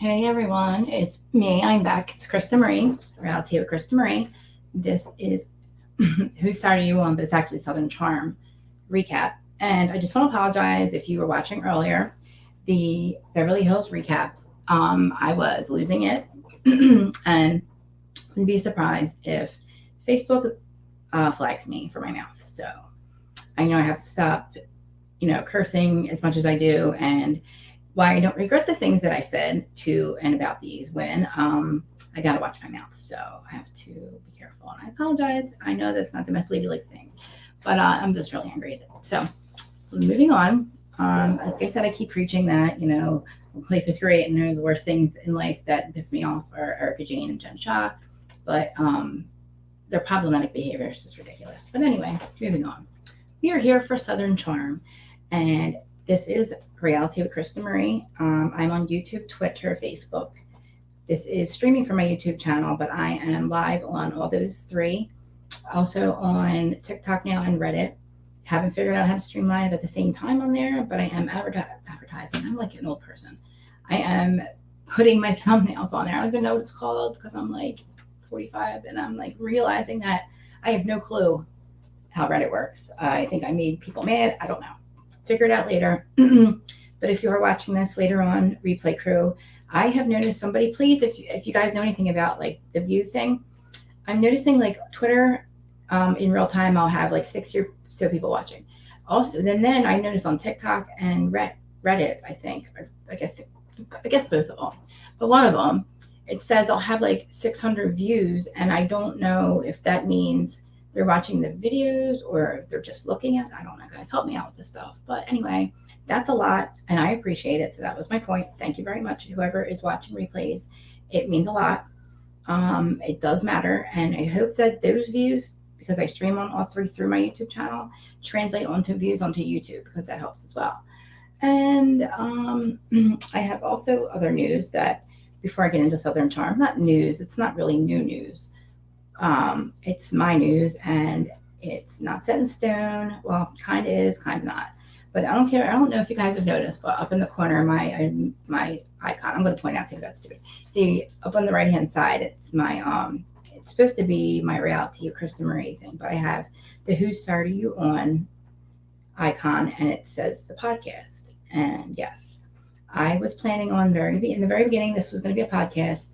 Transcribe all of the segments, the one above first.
Hey everyone, it's me. I'm back. It's Krista Marie, Reality with Krista Marie. This is Who Started You On, but it's actually Southern Charm recap. And I just want to apologize if you were watching earlier the Beverly Hills recap. I was losing it and wouldn't be surprised if Facebook flags me for my mouth. So I know I have to stop, cursing as much as I do, and why I don't regret the things that I said to and about these when I got to watch my mouth. So I have to be careful. And I apologize. I know that's not the most ladylike thing, but I'm just really angry at it. So moving on. Like I said, I keep preaching that, life is great. And the worst things in life that piss me off are Erica Jane and Jen Shaw. But their problematic behavior is just ridiculous. But anyway, moving on. We are here for Southern Charm. And this is Reality with Krista Marie. I'm on YouTube, Twitter, Facebook. This is streaming from my YouTube channel, but I am live on all those three. Also on TikTok now and Reddit. Haven't figured out how to stream live at the same time on there, but I am advertising. I'm like an old person. I am putting my thumbnails on there. I don't even know what it's called because I'm like 45 and I'm like realizing that I have no clue how Reddit works. I think I made people mad. I don't know. Figure it out later. But if you are watching this later on, replay crew, I have noticed somebody, please, if you guys know anything about like the view thing, I'm noticing like Twitter in real time, I'll have like 6 or so people watching. Also, then I noticed on TikTok and Reddit, I think, or I guess both of them, but one of them, it says I'll have like 600 views, and I don't know if that means they're watching the videos or they're just looking at it. I don't know, guys. Help me out with this stuff. But anyway, that's a lot, and I appreciate it. So that was my point. Thank you very much, whoever is watching replays. It means a lot. It does matter, and I hope that those views, because I stream on all three through my YouTube channel, translate onto views onto YouTube, because that helps as well. And I have also other news that, before I get into Southern Charm, not news. It's not really new news. It's my news, and it's not set in stone. Well, kind of is, kind of not. But I don't care. I don't know if you guys have noticed, but up in the corner, my icon. I'm going to point out to you that's stupid. Up on the right hand side, it's my It's supposed to be my Reality of Krista Marie thing, but I have the Who Started You On icon, and it says the podcast. And yes, I was planning on in the very beginning, this was going to be a podcast.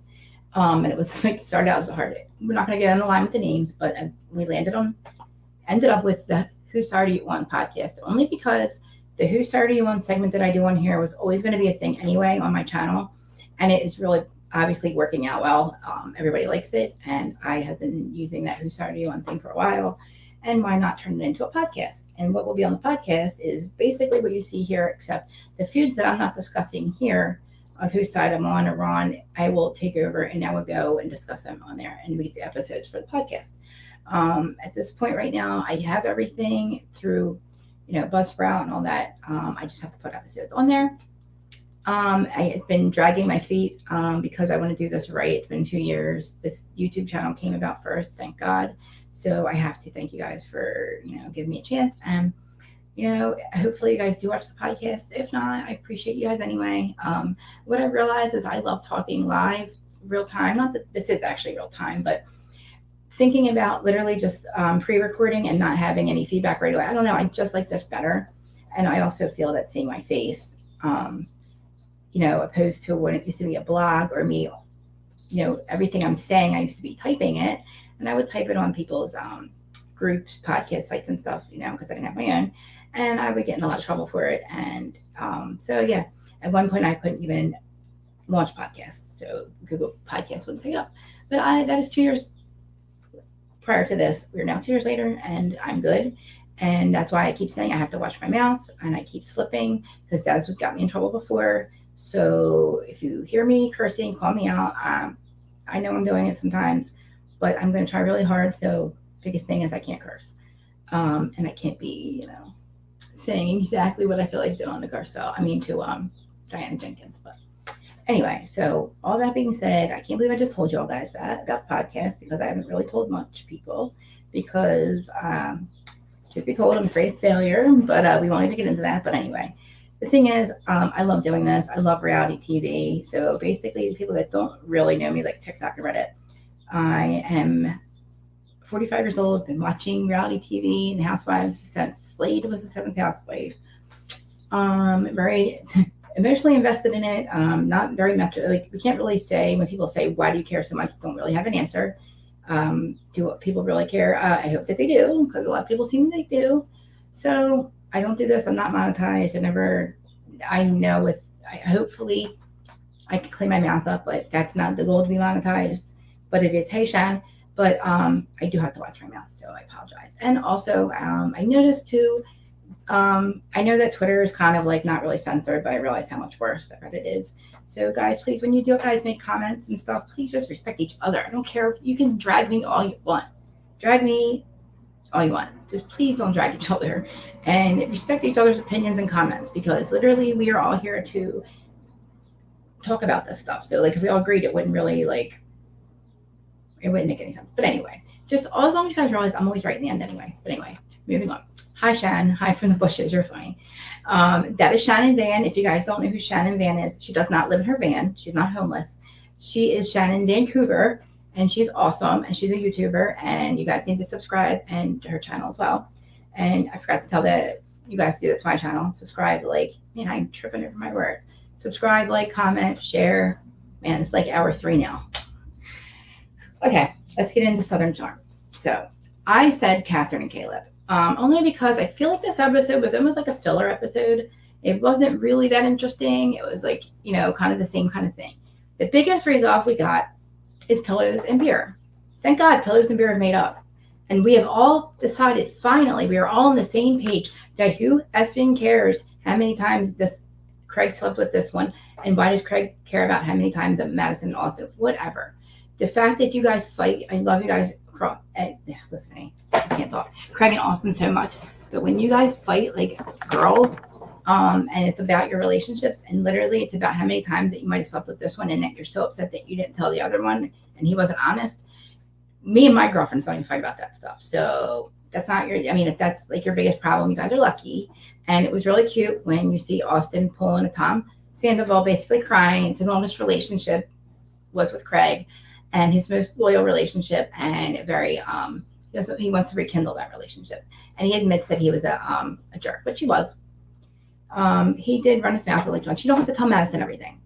And it was like, started out as a hard. We're not going to get on the line with the names, but we ended up with the Who Started You On podcast, only because the Who Started You On segment that I do on here was always going to be a thing anyway on my channel. And it is really obviously working out well. Everybody likes it. And I have been using that Who Started You On thing for a while. And why not turn it into a podcast? And what will be on the podcast is basically what you see here, except the feuds that I'm not discussing here of whose side I'm on or on, I will take over and I will go and discuss them on there and leave the episodes for the podcast. At this point right now, I have everything through, Buzzsprout and all that. I just have to put episodes on there. I've been dragging my feet because I want to do this right. It's been 2 years. This YouTube channel came about first, thank God. So I have to thank you guys for, giving me a chance. And hopefully you guys do watch the podcast. If not, I appreciate you guys anyway. What I realize is I love talking live, real time. Not that this is actually real time, but thinking about literally just pre-recording and not having any feedback right away. I don't know. I just like this better. And I also feel that seeing my face, opposed to when it used to be a blog or me, everything I'm saying, I used to be typing it, and I would type it on people's groups, podcast sites and stuff, because I didn't have my own. And I would get in a lot of trouble for it. And at one point I couldn't even launch podcasts. So Google Podcasts wouldn't pick it up. But that is 2 years prior to this. We're now 2 years later, and I'm good. And that's why I keep saying I have to watch my mouth, and I keep slipping, because that's what got me in trouble before. So if you hear me cursing, call me out. I know I'm doing it sometimes, but I'm going to try really hard. So biggest thing is I can't curse. And I can't be, saying exactly what I feel like doing to Garcelle. To Diana Jenkins. But anyway, so all that being said, I can't believe I just told you all guys that about the podcast, because I haven't really told much people, because truth be told, I'm afraid of failure, but we won't even get into that. But anyway, the thing is, I love doing this. I love reality TV. So basically, the people that don't really know me, like TikTok and Reddit, I am 45 years old, been watching reality TV and Housewives since Slade was the seventh housewife. Very emotionally invested in it. Not very much, like, we can't really say when people say, why do you care so much? Don't really have an answer. Do people really care? I hope that they do, because a lot of people seem they do. So I don't do this. I'm not monetized. I know hopefully I can clean my mouth up, but that's not the goal to be monetized. But it is, hey, Shan. But I do have to watch my mouth, so I apologize. And also, I noticed too, I know that Twitter is kind of like not really censored, but I realize how much worse that Reddit is. So, guys, please, when you do guys make comments and stuff, please just respect each other. I don't care. You can drag me all you want. Drag me all you want. Just please don't drag each other. And respect each other's opinions and comments, because literally we are all here to talk about this stuff. So, like, if we all agreed, it wouldn't really, like, it wouldn't make any sense. But anyway, just as long as you guys realize I'm always right in the end anyway. But anyway, moving on. Hi, Shan. Hi from the bushes. You're funny. That is Shannon Van. If you guys don't know who Shannon Van is, she does not live in her van. She's not homeless. She is Shannon Vancouver, and she's awesome, and she's a YouTuber, and you guys need to subscribe and to her channel as well. And I forgot to tell that you guys do that to my channel. Subscribe, like, man, I'm tripping over my words. Subscribe, like, comment, share. Man, it's like hour 3 now. Okay, let's get into Southern Charm. So I said Catherine and Caleb, only because I feel like this episode was almost like a filler episode. It wasn't really that interesting. It was like, kind of the same kind of thing. The biggest raise-off we got is pillows and beer. Thank God pillows and beer have made up. And we have all decided, finally, we are all on the same page that who effing cares how many times Craig slept with this one, and why does Craig care about how many times that Madison and Austin, whatever. The fact that you guys fight, I love you guys. Listen, I can't talk. Craig and Austin so much, but when you guys fight like girls, and it's about your relationships, and literally it's about how many times that you might have slept with this one, and that you're so upset that you didn't tell the other one, and he wasn't honest. Me and my girlfriends don't even fight about that stuff. So that's not if that's like your biggest problem, you guys are lucky. And it was really cute when you see Austin pulling a Tom Sandoval, basically crying. It's his longest relationship was with Craig, and his most loyal relationship, and very he wants to rekindle that relationship. And he admits that he was a jerk, which he was. He did run his mouth really much. You don't have to tell Madison everything.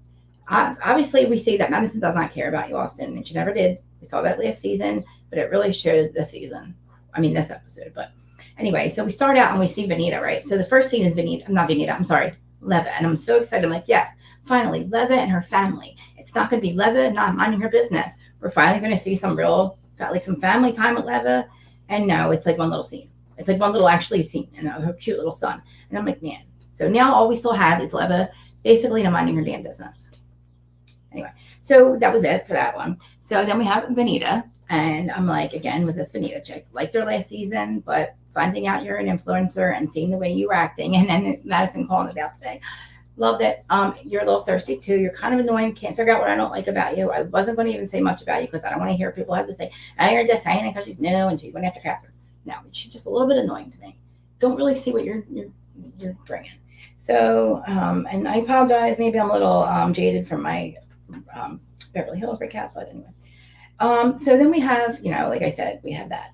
Obviously, we see that Madison does not care about you, Austin, and she never did. We saw that last season, but it really showed this season. This episode. But anyway, so we start out and we see Vanita, right? So the first scene is Leva. And I'm so excited. I'm like, yes, finally, Leva and her family. It's not going to be Leva not minding her business. We're finally going to see some family time with Leva. And no, it's like one little scene. It's like one little scene, and her cute little son. And I'm like, man. So now all we still have is Leva basically not minding her damn business. Anyway, so that was it for that one. So then we have Vanita. And I'm like, again, with this Vanita chick, liked her last season, but finding out you're an influencer and seeing the way you were acting, and then Madison calling it out today. Loved it. You're a little thirsty too. You're kind of annoying. Can't figure out what I don't like about you. I wasn't going to even say much about you because I don't want to hear people have to say, I heard just saying it because she's new and she's going after Catherine. No, she's just a little bit annoying to me. Don't really see what you're bringing. So, and I apologize. Maybe I'm a little jaded from my Beverly Hills recap, but anyway. So then we have, like I said, we have that.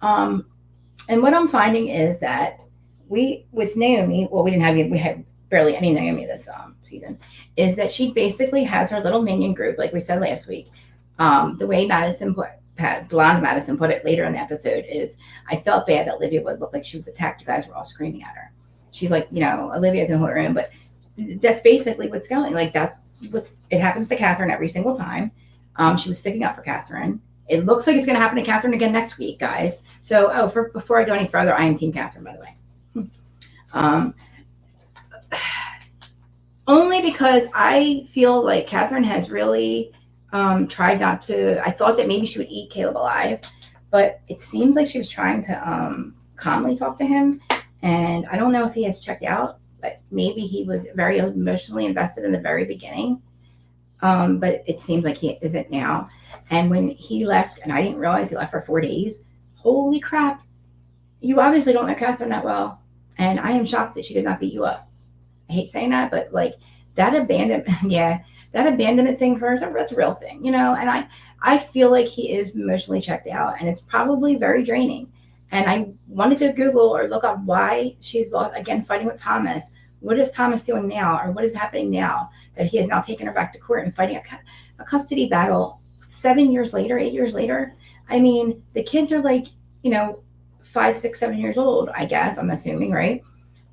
And what I'm finding is that with Naomi, we had barely any Naomi this season, is that she basically has her little minion group, like we said last week. The way blonde Madison put it later in the episode is, I felt bad that Olivia would look like she was attacked. You guys were all screaming at her. She's like, Olivia can hold her in, but that's basically what's going. Like it happens to Catherine every single time. She was sticking up for Catherine. It looks like it's going to happen to Catherine again next week, guys. So, before I go any further, I am Team Catherine, by the way. Only because I feel like Catherine has really tried not to. I thought that maybe she would eat Caleb alive, but it seems like she was trying to calmly talk to him. And I don't know if he has checked out, but maybe he was very emotionally invested in the very beginning. But it seems like he isn't now. And when he left, and I didn't realize he left for 4 days, holy crap. You obviously don't know Catherine that well. And I am shocked that she did not beat you up. I hate saying that, but like that abandonment, yeah, that abandonment thing for her, that's a real thing, and I feel like he is emotionally checked out, and it's probably very draining. And I wanted to Google or look up why she's lost, again, fighting with Thomas. What is Thomas doing now, or what is happening now that he has now taken her back to court and fighting a custody battle 7 years later, 8 years later? I mean, the kids are like, 5, 6, 7 years old, I guess, I'm assuming, right?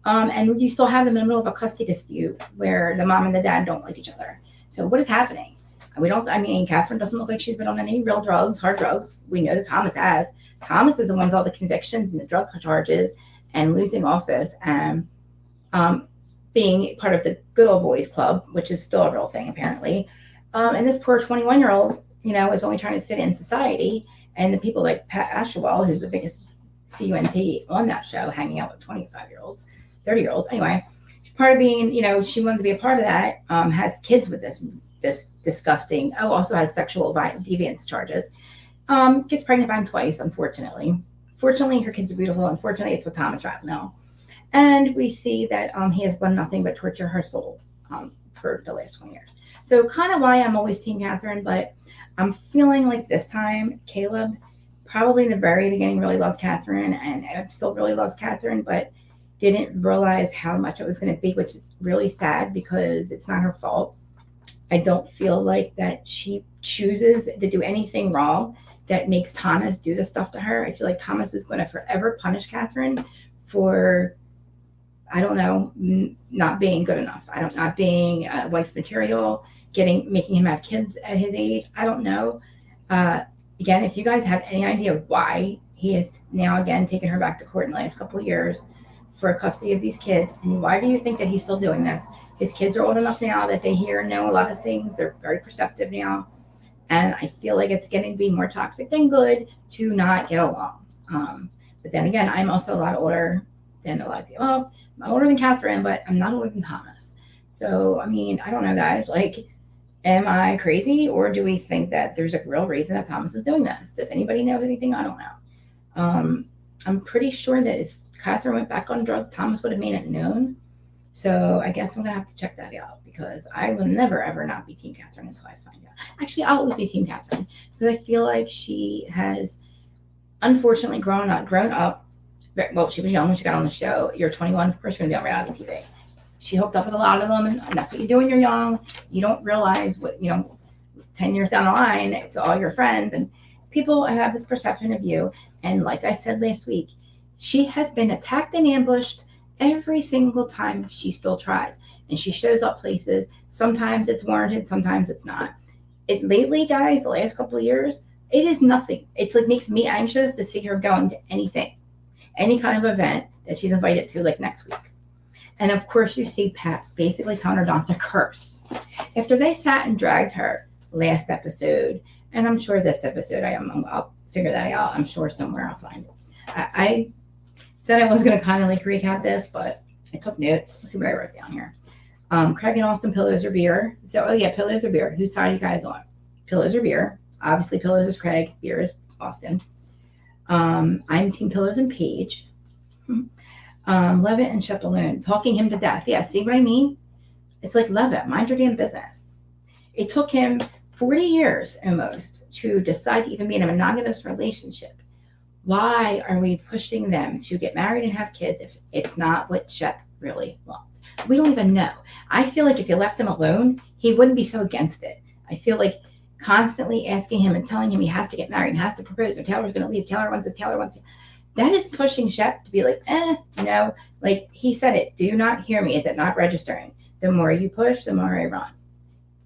And you still have them in the middle of a custody dispute where the mom and the dad don't like each other. So what is happening? Catherine doesn't look like she's been on any real drugs, hard drugs. We know that Thomas has. Thomas is the one with all the convictions and the drug charges and losing office and being part of the good old boys club, which is still a real thing apparently. And this poor 21-year-old, is only trying to fit in society. And the people like Pat Ashwell, who's the biggest CUNT on that show, hanging out with 25-year-olds, 30-year-olds. Anyway, part of being, she wanted to be a part of that, has kids with this disgusting, also has sexual deviance charges, gets pregnant by him twice, unfortunately. Fortunately, her kids are beautiful. Unfortunately, it's with Thomas Ravenel. And we see that he has done nothing but torture her soul for the last 20 years. So kind of why I'm always Team Catherine, but I'm feeling like this time, Caleb probably in the very beginning really loved Catherine and still really loves Catherine, but didn't realize how much it was going to be, which is really sad because it's not her fault. I don't feel like that she chooses to do anything wrong that makes Thomas do this stuff to her. I feel like Thomas is going to forever punish Catherine for, I don't know, not being good enough. Not being wife material, making him have kids at his age. I don't know. Again, if you guys have any idea why he is now again taking her back to court in the last couple of years for custody of these kids, and why do you think that he's still doing this? His kids are old enough now that they hear and know a lot of things. They're very perceptive now. And I feel like it's getting to be more toxic than good to not get along. But then again, I'm also a lot older than a lot of people. Well, I'm older than Catherine, but I'm not older than Thomas. So, I don't know, guys. Like, am I crazy, or do we think that there's a real reason that Thomas is doing this? Does anybody know anything? I don't know. I'm pretty sure that if Catherine went back on drugs, Thomas would have made it known. So I guess I'm going to have to check that out because I will never, ever not be Team Catherine until I find out. Actually, I'll always be Team Catherine because I feel like she has unfortunately grown up. Well, she was young when she got on the show. You're 21, of course, you're going to be on reality TV. She hooked up with a lot of them, and that's what you do when you're young. You don't realize what, 10 years down the line, it's all your friends, and people have this perception of you. And like I said last week, she has been attacked and ambushed every single time she still tries. And she shows up places. Sometimes it's warranted, sometimes it's not. It lately, guys, the last couple of years, it is nothing. It's like makes me anxious to see her going to anything, any kind of event that she's invited to, like next week. And of course, you see Pat basically telling her not to curse. After they sat and dragged her last episode, and I'm sure this episode, I'll figure that out. I'm sure somewhere I'll find it. I said I was going to kind of like recap this, but I took notes. Let's see what I wrote down here. Craig and Austin, pillows or beer? So, pillows or beer? Whose side are you guys on? Pillows or beer? Obviously, pillows is Craig, beer is Austin. I'm Team Pillows and Paige. Levitt and Shep alone, talking him to death. Yeah, see what I mean? It's like, Levitt, mind your damn business. It took him 40 years almost to decide to even be in a monogamous relationship. Why are we pushing them to get married and have kids if it's not what Shep really wants? We don't even know. I feel like if you left him alone, he wouldn't be so against it. I feel like constantly asking him and telling him he has to get married and has to propose, or Taylor's going to leave. Taylor wants it. That is pushing Shep to be like, like he said it. Do you not hear me? Is it not registering? The more you push, the more I run.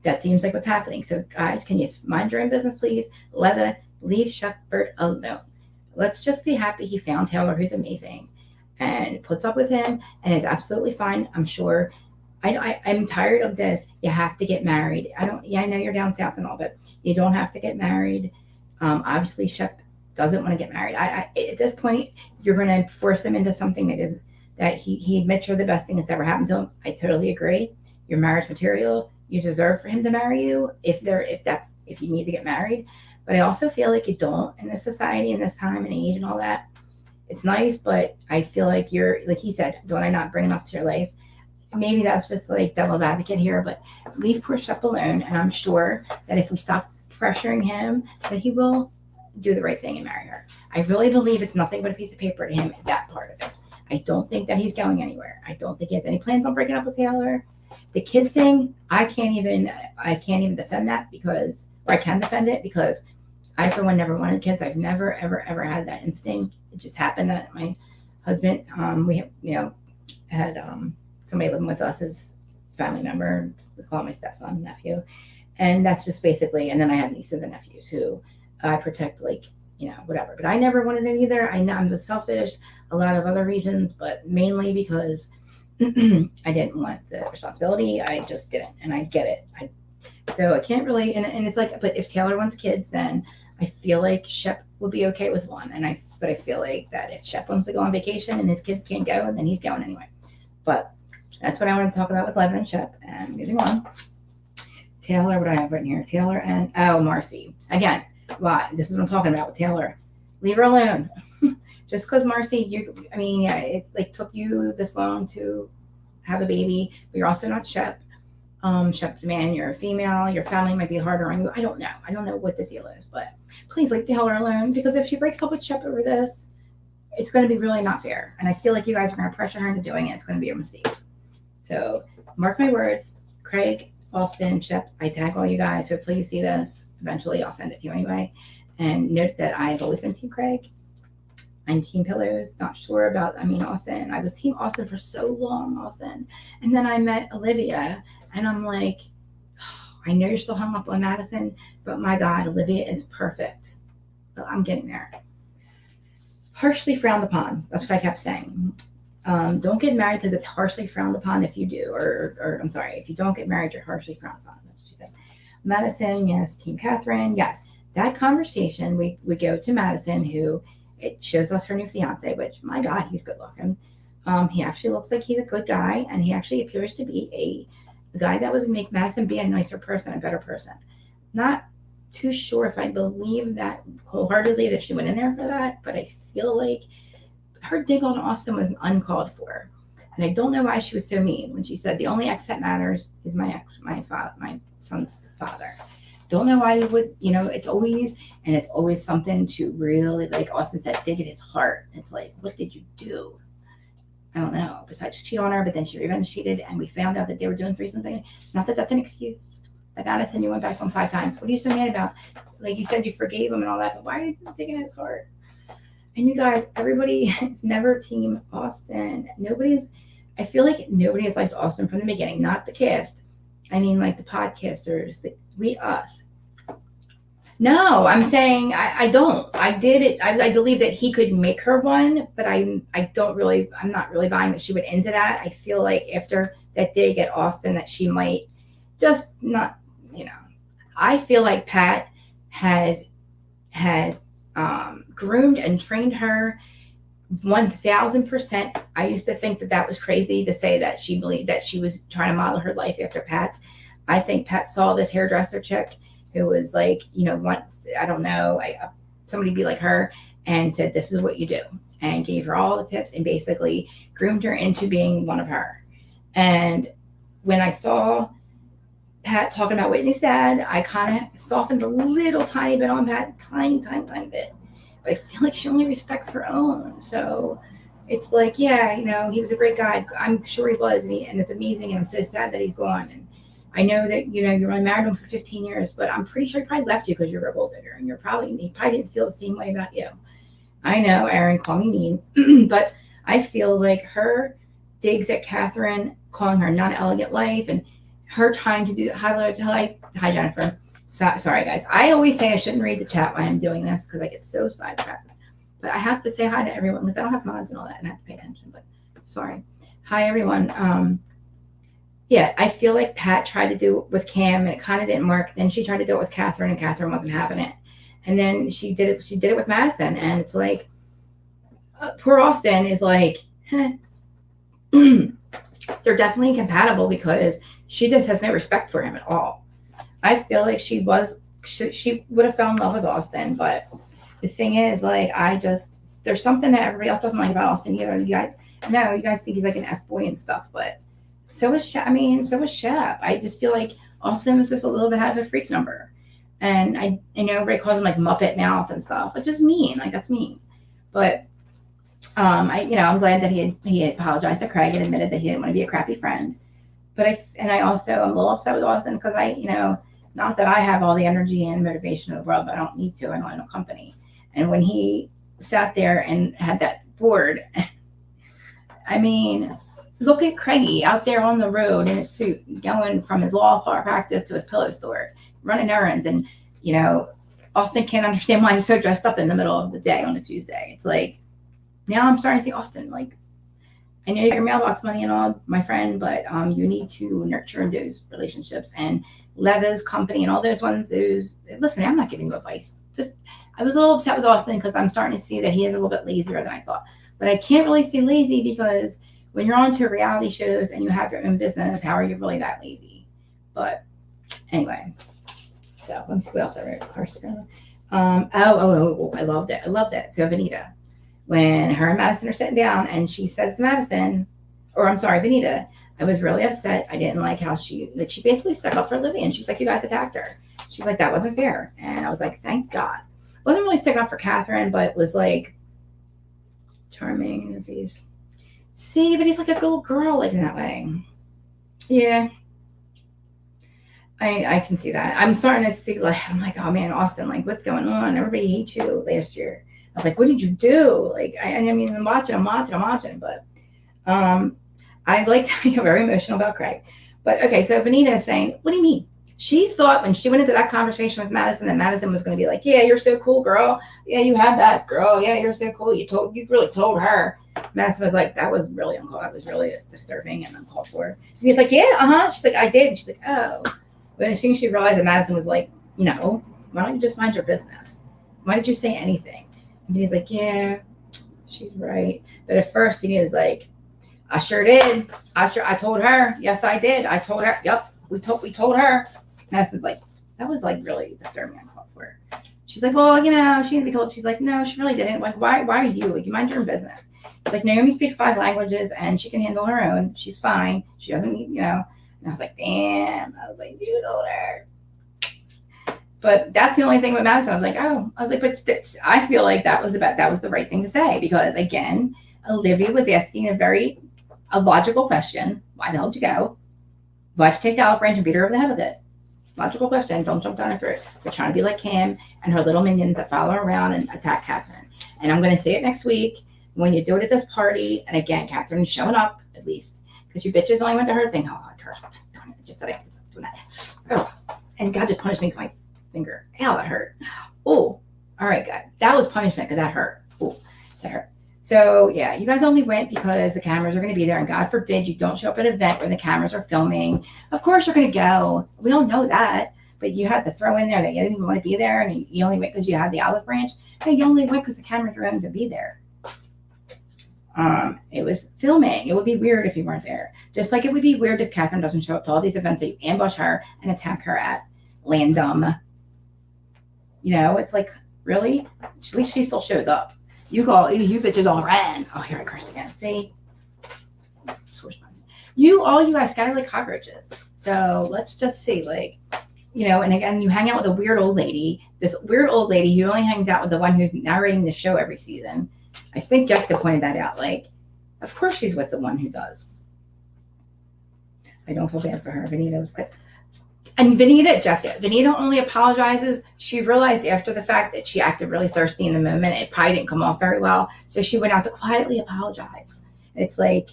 That seems like what's happening. So guys, can you mind your own business, please? Leave Shepard alone. Let's just be happy he found Taylor, who's amazing, and puts up with him and is absolutely fine. I'm sure. I'm tired of this. You have to get married. I know you're down south and all, but you don't have to get married. Obviously, Shep doesn't want to get married. At this point, you're going to force him into something that he admits you're the best thing that's ever happened to him. I totally agree. You're marriage material. You deserve for him to marry you if you need to get married. But I also feel like you don't in this society, in this time and age and all that. It's nice, but I feel like you're, like he said, don't I not bring enough to your life? maybe that's just like devil's advocate here, but leave poor Shep alone. And I'm sure that if we stop pressuring him, that he will do the right thing and marry her. I really believe it's nothing but a piece of paper to him, that part of it. I don't think that he's going anywhere. I don't think he has any plans on breaking up with Taylor. The kid thing, I can't even defend that because, or I can defend it because I, for one, never wanted kids. I've never, ever, ever had that instinct. It just happened that my husband, we, had somebody living with us as family member. We call my stepson, nephew. And that's just basically, and then I have nieces and nephews who I protect, like, whatever. But I never wanted it either. I know I'm just selfish, a lot of other reasons, but mainly because I didn't want the responsibility. I just didn't. And I get it. So I can't really, and it's like, but if Taylor wants kids, then I feel like Shep would be okay with one. But I feel like that if Shep wants to go on vacation and his kids can't go, then he's going anyway. But that's what I want to talk about with Levin and Shep. And moving on. Taylor, what do I have written here? Taylor and, Marcy. Again, why? This is what I'm talking about with Taylor. Leave her alone. Just because Marcy, it like took you this long to have a baby, but you're also not Shep. Shep's a man, you're a female, your family might be harder on you. I don't know what the deal is, but please leave Taylor alone, because if she breaks up with Shep over this, it's going to be really not fair. And I feel like you guys are going to pressure her into doing it. It's going to be a mistake. So mark my words, Craig, Austin, Shep, I tag all you guys. Hopefully you see this. Eventually I'll send it to you anyway. And note that I've always been Team Craig. I'm Team Pillows. Not sure about, Austin. I was Team Austin for so long, Austin. And then I met Olivia, and I'm like, oh, I know you're still hung up on Madison, but my God, Olivia is perfect. But I'm getting there. Harshly frowned upon. That's what I kept saying. Don't get married because it's harshly frowned upon if you do. Or I'm sorry, if you don't get married, you're harshly frowned upon. That's what she said. Madison, yes. Team Catherine, yes. That conversation, we go to Madison, who it shows us her new fiance, which, my God, he's good looking. He actually looks like he's a good guy, and he actually appears to be a guy that would make Madison be a nicer person, a better person. Not too sure if I believe that wholeheartedly that she went in there for that, but I feel like her dig on Austin was uncalled for. And I don't know why she was so mean when she said the only ex that matters is my ex, my son's father. Don't know why you would, it's always something to really, like Austin said, dig at his heart. It's like, what did you do? I don't know, besides cheat on her, but then she revenge cheated, and we found out that they were doing threesomes again. Not that that's an excuse. But Madison, you went back on 5 times. What are you so mad about? Like you said, you forgave him and all that, but why are you digging at his heart? And you guys, everybody is never Team Austin. I feel like nobody has liked Austin from the beginning, not the cast. Like the podcasters, us. No, I'm saying I don't. I did it. I believe that he could make her one, but I'm not really buying that she would into that. I feel like after that dig at Austin that she might just not, I feel like Pat has groomed and trained her 1000%. I used to think that was crazy to say that she believed that she was trying to model her life after Pat's. I think Pat saw this hairdresser chick who was like, once, I don't know, somebody be like her, and said, this is what you do, and gave her all the tips and basically groomed her into being one of her. And when I saw Pat talking about Whitney's dad, I kind of softened a little tiny bit on Pat, tiny bit. But I feel like she only respects her own. So it's like, yeah, he was a great guy. I'm sure he was, and it's amazing, and I'm so sad that he's gone. And I know that, you only married him for 15 years, but I'm pretty sure he probably left you because you're a gold digger, and he probably didn't feel the same way about you. I know, Aaron, call me mean, but I feel like her digs at Catherine, calling her non-elegant life, and her trying to do hi Jennifer. Sorry guys, I always say I shouldn't read the chat while I'm doing this because I get so sidetracked, but I have to say hi to everyone because I don't have mods and all that, and I have to pay attention. But sorry. Hi everyone. Yeah, I feel like Pat tried to do it with Cam and it kind of didn't work. Then she tried to do it with Catherine, and Catherine wasn't having it. And then she did it with Madison, and it's like poor Austin is like they're definitely incompatible because she just has no respect for him at all. I feel like she would have fell in love with Austin, but the thing is, like, there's something that everybody else doesn't like about Austin either. You guys think he's like an F-boy and stuff, but So was Shep. I mean, so was Shep. I just feel like Austin was just a little bit out of a freak number. And I know everybody calls him like Muppet Mouth and stuff, which is mean. Like that's mean. But I'm glad that he apologized to Craig and admitted that he didn't want to be a crappy friend. But I also am a little upset with Austin because not that I have all the energy and motivation in the world, but I don't need to. I don't have no company. And when he sat there and had that board, I mean, look at Craigie out there on the road in a suit, going from his law practice to his pillow store, running errands, and Austin can't understand why he's so dressed up in the middle of the day on a Tuesday. It's like now I'm starting to see Austin like, I know you got your mailbox money and all, my friend, but you need to nurture those relationships and Leva's company and all those ones. Listen, I'm not giving you advice. Just I was a little upset with Austin because I'm starting to see that he is a little bit lazier than I thought. But I can't really say lazy because when you're on to reality shows and you have your own business, how are you really that lazy? But anyway, so let me see what else I wrote first. I love that. I love that. So Vanita, when her and Madison are sitting down and she says to Madison, or I'm sorry, Vanita, I was really upset. I didn't like how she basically stuck up for Livy and she's like, you guys attacked her. She's like, that wasn't fair. And I was like, thank God. Wasn't really sticking up for Catherine, but was like charming in her face. See, but he's like a little girl like in that way. Yeah. I can see that. I'm starting to see like, I'm like, oh man, Austin, like what's going on? Everybody hates you last year. I was like, what did you do? Like, I mean, I'm watching, but I like to get very emotional about Craig. But okay, so Vanita is saying, what do you mean? She thought when she went into that conversation with Madison that Madison was going to be like, yeah, you're so cool, girl. Yeah, you had that, girl. Yeah, you're so cool. You really told her. Madison was like, that was really uncalled. That was really disturbing and uncalled for. And he's like, yeah, She's like, I did. And she's like, oh. But as soon as she realized that Madison was like, no, why don't you just mind your business? Why did you say anything? And he's like, yeah, she's right. But at first, Vanita's like, I sure did. I told her. Yes, I did. I told her. Yep, we told her. Madison's like, that was like really disturbing and called for her. She's like, well, she didn't be told. She's like, no, she really didn't. Like, why are you? Like, you mind your own business. She's like, Naomi speaks 5 languages and she can handle her own. She's fine. She doesn't need, And I was like, damn. I was like, you told her. But that's the only thing with Madison. I was like, but I feel like that was the right thing to say because again, Olivia was asking a logical question. Why the hell did you go? Why'd you take the olive branch and beat her over the head with it? Logical question. Don't jump down her throat. They're trying to be like Kim and her little minions that follow her around and attack Catherine. And I'm going to say it next week when you do it at this party. And again, Catherine's showing up at least because you bitches only went to her thing. Oh, I cursed. Just said I have to do that. Oh, and God just punished me with my finger. Ow, that hurt. Oh, all right, God. That was punishment because that hurt. Oh, that hurt. So, yeah, you guys only went because the cameras are going to be there. And God forbid you don't show up at an event where the cameras are filming. Of course, you're going to go. We all know that. But you had to throw in there that you didn't even want to be there. And you only went because you had the olive branch. No, you only went because the cameras were going to be there. It was filming. It would be weird if you weren't there. Just like it would be weird if Catherine doesn't show up to all these events that you ambush her and attack her at Landum. It's like, really? At least she still shows up. You bitches all ran. Oh, here I cursed again. See? All you guys scattered like cockroaches. So let's just see, and again, you hang out with a weird old lady. This weird old lady who only hangs out with the one who's narrating the show every season. I think Jessica pointed that out. Of course she's with the one who does. I don't feel bad for her. Vanita was quick. And Vanita only apologizes. She realized after the fact that she acted really thirsty in the moment. It probably didn't come off very well. So she went out to quietly apologize. It's like,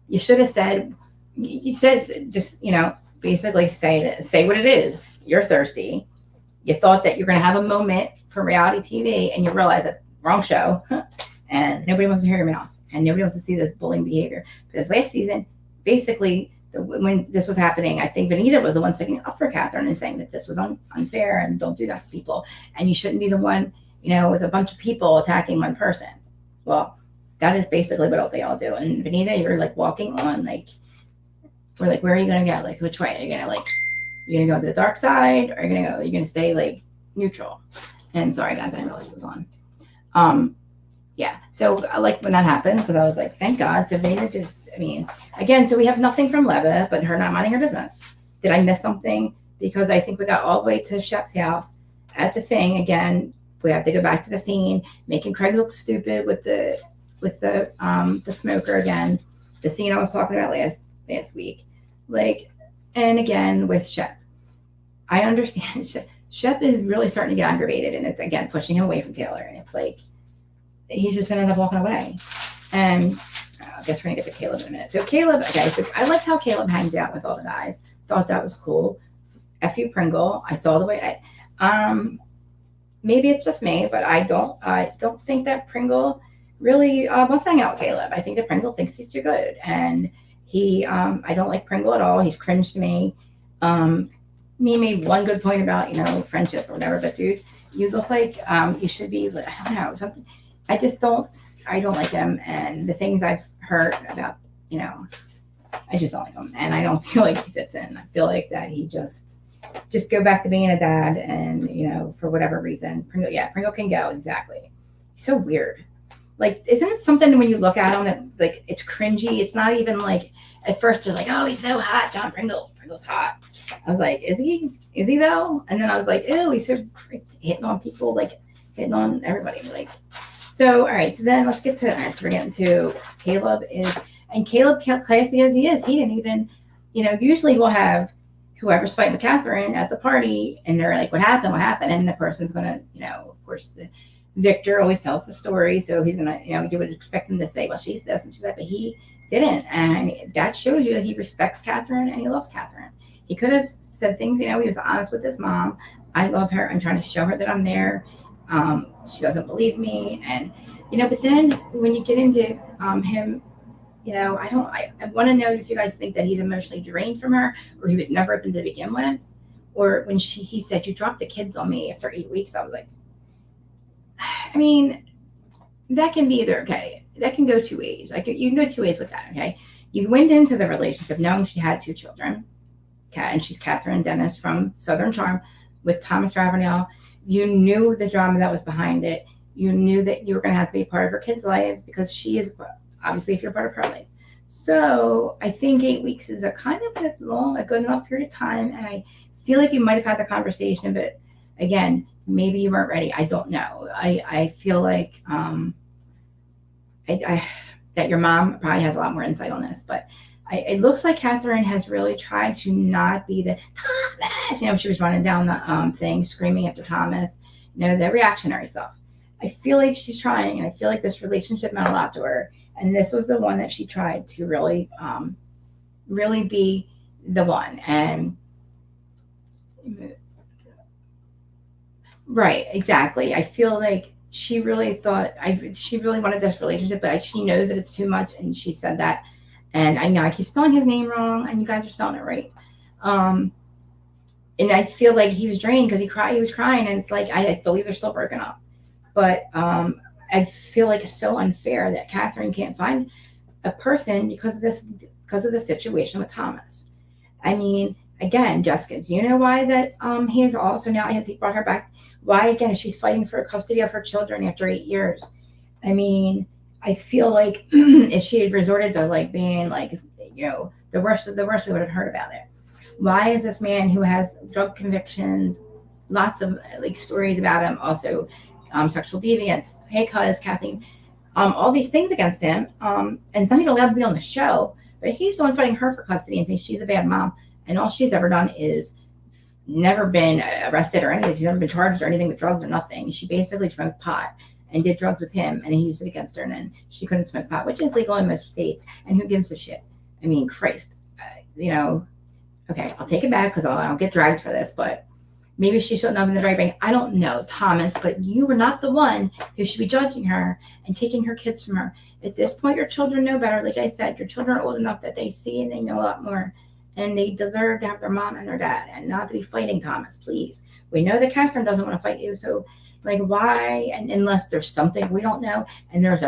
you should have said, you said, just, basically say what it is. You're thirsty. You thought that you're going to have a moment for reality TV and you realize that wrong show and nobody wants to hear your mouth and nobody wants to see this bullying behavior. Because last season, basically, when this was happening, I think Vanita was the one sticking up for Catherine and saying that this was unfair and don't do that to people. And you shouldn't be the one, with a bunch of people attacking one person. Well, that is basically what they all do. And Vanita, you're walking on where are you going to go? Which way? Are you going to you're going to go to the dark side or you're going to stay neutral? And sorry guys, I didn't realize it was on. Yeah. So I like when that happened because I was like, thank God. So Veda just, I mean, again, so we have nothing from Leva, but her not minding her business. Did I miss something? Because I think we got all the way to Shep's house at the thing again. We have to go back to the scene, making Craig look stupid with the smoker again. The scene I was talking about last week, like, and again with Shep. I understand Shep is really starting to get aggravated, and it's again pushing him away from Taylor, and it's like he's just going to end up walking away. And I guess we're going to get to Caleb in a minute. So Caleb, okay, so I liked how Caleb hangs out with all the guys. Thought that was cool. F you Pringle. I saw the way maybe it's just me, but I don't think that Pringle really wants to hang out with Caleb. I think that Pringle thinks he's too good. And I don't like Pringle at all. He's cringe to me. Me made one good point about, friendship or whatever, but dude, you look like you should be, I don't know, something. I don't like him, and the things I've heard about, I just don't like him, and I don't feel like he fits in. I feel like that he just go back to being a dad, and for whatever reason, Pringle can go, exactly. He's so weird. Like, isn't it something when you look at him that like it's cringy? It's not even like at first they're like, oh, he's so hot, John Pringle's hot. I was like, is he though? And then I was like, ew, he's so hitting on people, like hitting on everybody, like. So, all right, so then let's get to, all right, so we're getting to Caleb Caleb, classy as he is, he didn't even, usually we'll have whoever's fighting with Catherine at the party, and they're like, what happened? And the person's going to, of course, Victor always tells the story, so he's going to, you would expect him to say, well, she's this and she's that, but he didn't, and that shows you that he respects Catherine and he loves Catherine. He could have said things, he was honest with his mom. I love her. I'm trying to show her that I'm there. She doesn't believe me, and but then when you get into him, I want to know if you guys think that he's emotionally drained from her, or he was never open to begin with, or when he said, you dropped the kids on me after 8 weeks, I was like, I mean, that can be either, okay, that can go two ways. Like, you can go two ways with that. Okay, you went into the relationship knowing she had 2 children, okay, and she's Catherine Dennis from Southern Charm with Thomas Ravenel. You knew the drama that was behind it. You knew that you were going to have to be part of her kids' lives because she is, obviously, if you're part of her life. So I think 8 weeks is a kind of a good enough period of time. And I feel like you might have had the conversation, but again, maybe you weren't ready. I don't know. I feel like that your mom probably has a lot more insight on this, but it looks like Catherine has really tried to not be the Thomas. She was running down the thing, screaming after Thomas. The reactionary stuff. I feel like she's trying, and I feel like this relationship meant a lot to her. And this was the one that she tried to really, really be the one. And right, exactly. I feel like she really thought she really wanted this relationship, but she knows that it's too much, and she said that. And I know I keep spelling his name wrong, and you guys are spelling it right. And I feel like he was drained because he was crying, and it's like I believe they're still broken up. But I feel like it's so unfair that Catherine can't find a person because of the situation with Thomas. I mean, again, Jessica, do you know why that he is also now he brought her back? Why again is she's fighting for custody of her children after 8 years? I mean, I feel like if she had resorted to like being like, the worst of the worst, we would have heard about it. Why is this man who has drug convictions, lots of like stories about him, also sexual deviance, hey cuz Kathleen, all these things against him, and he's not even allowed to be on the show, but he's the one fighting her for custody and saying she's a bad mom, and all she's ever done is never been arrested or anything. She's never been charged or anything with drugs or nothing. She basically smoked pot and did drugs with him, and he used it against her, and then she couldn't smoke pot, which is legal in most states, and who gives a shit? I mean, Christ, okay, I'll take it back because I don't get dragged for this, but maybe she shouldn't have been the very beginning. I don't know, Thomas, but you were not the one who should be judging her and taking her kids from her. At this point, your children know better. Like I said, your children are old enough that they see and they know a lot more, and they deserve to have their mom and their dad and not to be fighting Thomas, please. We know that Catherine doesn't want to fight you, so like why? And unless there's something we don't know, and there's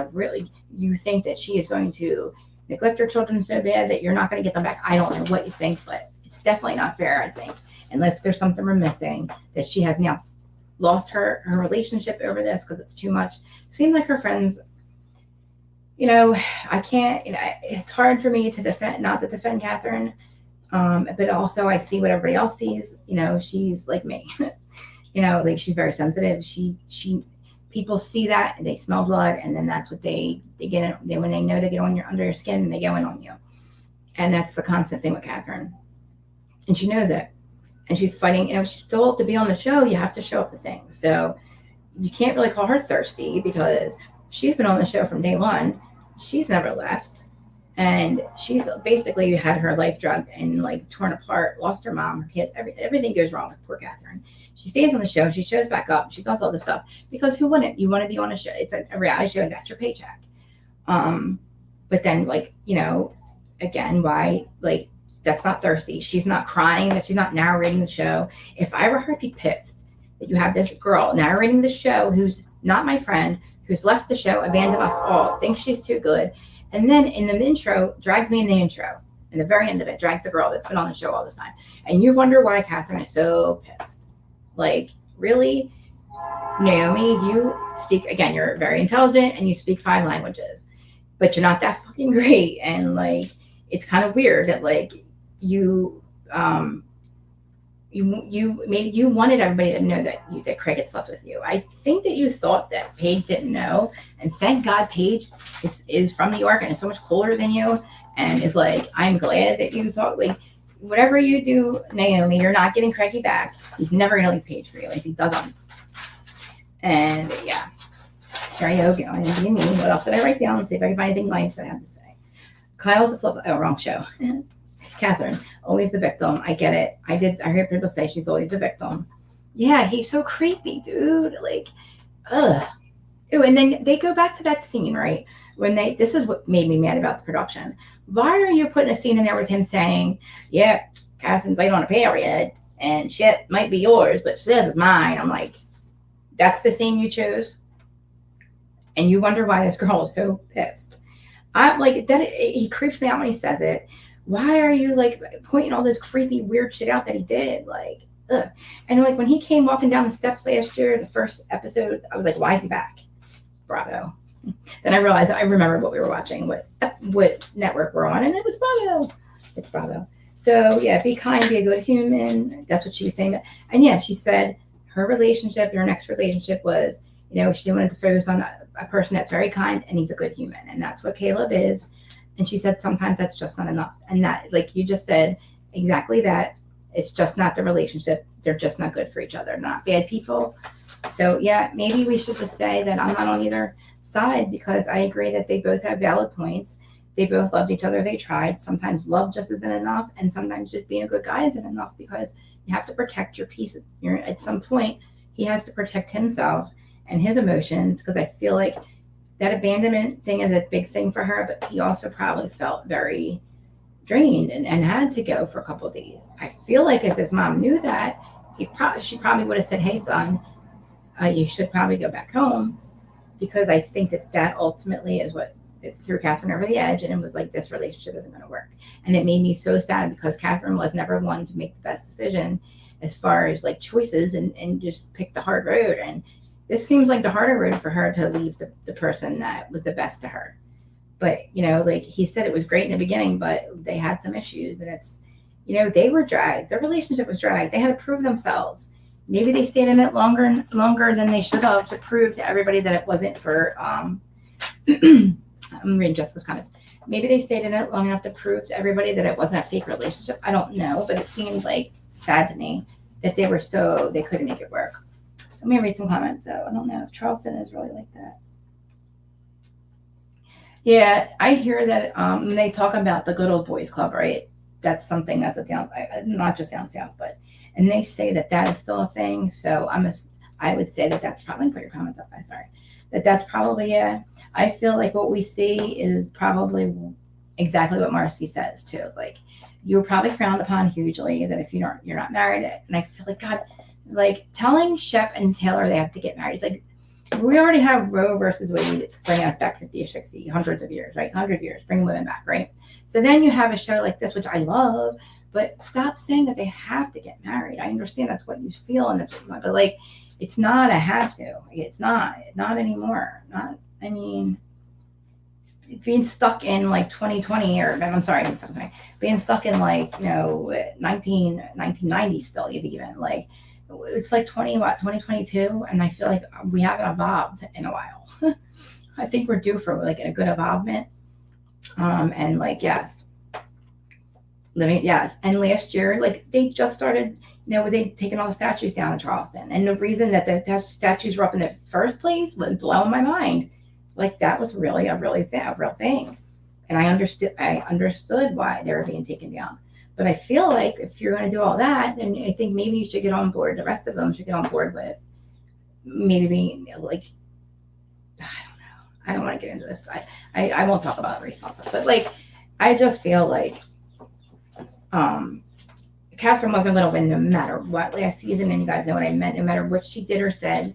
you think that she is going to neglect your children so bad that you're not going to get them back. I don't know what you think, but it's definitely not fair, I think. Unless there's something we're missing, that she has now lost her relationship over this because it's too much. Seemed like her friends I can't, it's hard for me to not to defend Catherine. But also I see what everybody else sees. She's like me. Like she's very sensitive. She people see that and they smell blood, and then that's what they get in, when they know to get under your skin, and they go in on you. And that's the constant thing with Catherine, and she knows it, and she's fighting. She's still, to be on the show, you have to show up to things. So you can't really call her thirsty because she's been on the show from day one. She's never left. And she's basically had her life drugged and like torn apart, lost her mom, her kids, everything goes wrong with poor Catherine. She stays on the show. She shows back up. She does all this stuff because who wouldn't? You want to be on a show. It's a reality show. That's your paycheck. But then again, why, that's not thirsty. She's not crying, that she's not narrating the show. If I were her, I'd be pissed that you have this girl narrating the show who's not my friend, who's left the show, abandoned us all, thinks she's too good. And then in the intro, drags me in the intro. In the very end of it, drags the girl that's been on the show all this time. And you wonder why Catherine is so pissed. Really? Naomi, you speak, again, you're very intelligent and you speak 5 languages. But you're not that fucking great. And, it's kind of weird that, you wanted everybody to know that Craig had slept with you. I think that you thought that Paige didn't know, and thank God Paige is from New York and is so much cooler than you, and is I'm glad that you thought, whatever you do, Naomi, you're not getting Craigie back. He's never gonna leave Paige for you if he doesn't. And yeah, there you go. I didn't be mean. What else did I write down? Let's see if I can find anything nice I have to say. Kyle's a flip. Oh, wrong show. Catherine, always the victim. I get it. I heard people say she's always the victim. Yeah, he's so creepy, dude. Ugh. Ew, and then they go back to that scene, right? This is what made me mad about the production. Why are you putting a scene in there with him saying, yeah, Catherine's late on a period and shit might be yours, but she says it's mine. I'm like, that's the scene you chose? And you wonder why this girl is so pissed. I'm like, that. He creeps me out when he says it. Why are you pointing all this creepy weird shit out that he did? Ugh. And when he came walking down the steps last year, the first episode, I was like, why is he back? Bravo. Then I realized I remembered what we were watching, what network we're on, and it was Bravo. It's Bravo. So yeah, be kind, be a good human. That's what she was saying. And yeah, she said her next relationship was, she didn't want to focus on a person that's very kind and he's a good human, and that's what Caleb is. And she said sometimes that's just not enough. And that, you just said exactly that. It's just not the relationship. They're just not good for each other. Not bad people. So yeah, maybe we should just say that I'm not on either side, because I agree that they both have valid points. They both loved each other. They tried. Sometimes love just isn't enough, and sometimes just being a good guy isn't enough, because you have to protect your peace. At some point, he has to protect himself and his emotions, because I feel like that abandonment thing is a big thing for her, but he also probably felt very drained and had to go for a couple of days. I feel like if his mom knew that, she probably would have said, hey, son, you should probably go back home, because I think that ultimately is what threw Catherine over the edge, and it was this relationship isn't going to work. And it made me so sad, because Catherine was never one to make the best decision as far as choices and just pick the hard road. And this seems like the harder road for her, to leave the person that was the best to her. But, he said it was great in the beginning, but they had some issues, and it's, they were dragged. Their relationship was dragged. They had to prove themselves. Maybe they stayed in it longer than they should have, to prove to everybody that it wasn't for, I'm reading Jessica's comments. Maybe they stayed in it long enough to prove to everybody that it wasn't a fake relationship. I don't know, but it seemed sad to me that they couldn't make it work. Let me read some comments. So I don't know if Charleston is really like that. Yeah, I hear that when they talk about the good old boys club, right? That's something that's not just down south, and they say that is still a thing. So I would say that's probably, put your comments up. I'm sorry. That's probably, yeah. I feel like what we see is probably exactly what Marcy says too. You're probably frowned upon hugely, that if you're not married. And I feel like, God, telling Shep and Taylor they have to get married. It's we already have Roe versus Wade bringing us back 50 or 60, hundreds of years, right? 100 years, bringing women back, right? So then you have a show like this, which I love, but stop saying that they have to get married. I understand that's what you feel and that's what you want, but it's not a have to. It's not anymore. being stuck in like 2020, or I'm sorry, being stuck in like, 1990 still, even like, it's like 2022, and I feel like we haven't evolved in a while. I think we're due for like a good evolvement. And like, yes, and last year, like, they just started, they've taken all the statues down in Charleston, and the reason that the statues were up in the first place was blowing my mind. Like, that was really a real thing, and I understood why they were being taken down. But I feel like if you're going to do all that, then I think maybe you should get on board. The rest of them should get on board with maybe being like, I don't know. I don't want to get into this. I won't talk about race and stuff, but like, I just feel like Catherine wasn't going to win no matter what last season, and you guys know what I meant. No matter what she did or said,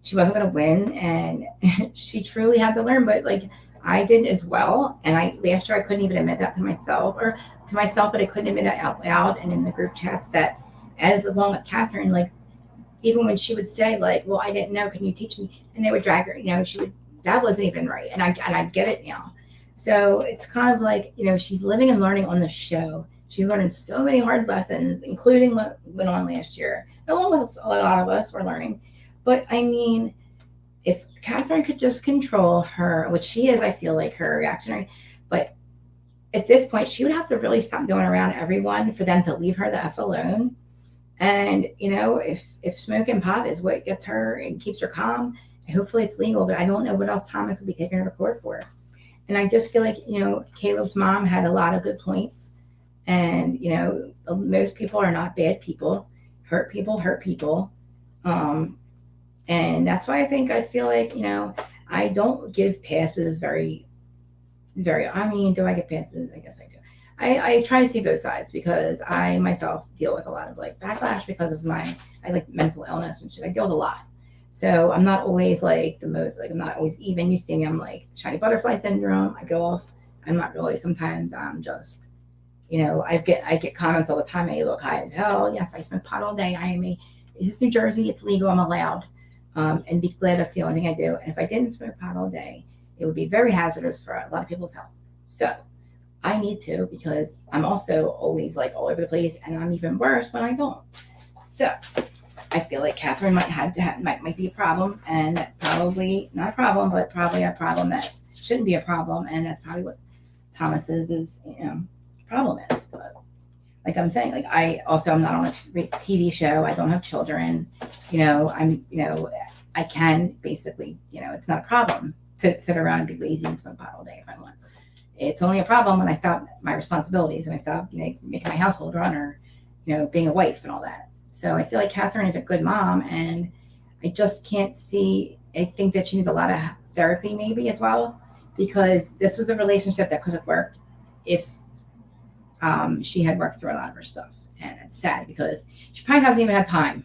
she wasn't going to win, and she truly had to learn. But like, I did as well, and last year I couldn't even admit that to myself, but I couldn't admit that out loud and in the group chats, that as along with Catherine, like, even when she would say like, "Well, I didn't know. Can you teach me?" and they would drag her, she would. That wasn't even right, and I get it now. So it's kind of like, she's living and learning on the show. She's learning so many hard lessons, including what went on last year. Along with a lot of us were learning. But I mean, if Catherine could just control her, which she is, I feel like, her reactionary, but at this point, she would have to really stop going around everyone for them to leave her the F alone. And, if smoking pot is what gets her and keeps her calm, hopefully it's legal, but I don't know what else Thomas would be taking her to court for. And I just feel like, Caleb's mom had a lot of good points. And, most people are not bad people. Hurt people. And that's why I feel like, I don't give passes very, I mean, do I give passes? I guess I do. I try to see both sides, because I myself deal with a lot of like backlash because of I like mental illness and shit. I deal with a lot. So I'm not always like the most, like, I'm not always even. You see me, I'm like shiny butterfly syndrome. I go off. I'm not really. Sometimes I'm just, I get comments all the time. Hey, look high as hell. Yes, I smoke pot all day. Is this New Jersey? It's legal. I'm allowed. And be glad that's the only thing I do. And if I didn't smoke pot all day, it would be very hazardous for a lot of people's health. So I need to, because I'm also always like all over the place, and I'm even worse when I don't. So I feel like Catherine might be a problem, and probably not a problem, but probably a problem that shouldn't be a problem. And that's probably what Thomas's problem is. But like I'm saying, like, I'm not on a TV show. I don't have children. I can basically, it's not a problem to sit around and be lazy and smoke pot all day if I want. It's only a problem when I stop my responsibilities, when I stop making my household run, or, being a wife and all that. So I feel like Catherine is a good mom, and I just can't see. I think that she needs a lot of therapy maybe as well, because this was a relationship that could have worked if she had worked through a lot of her stuff. And it's sad, because she probably hasn't even had time.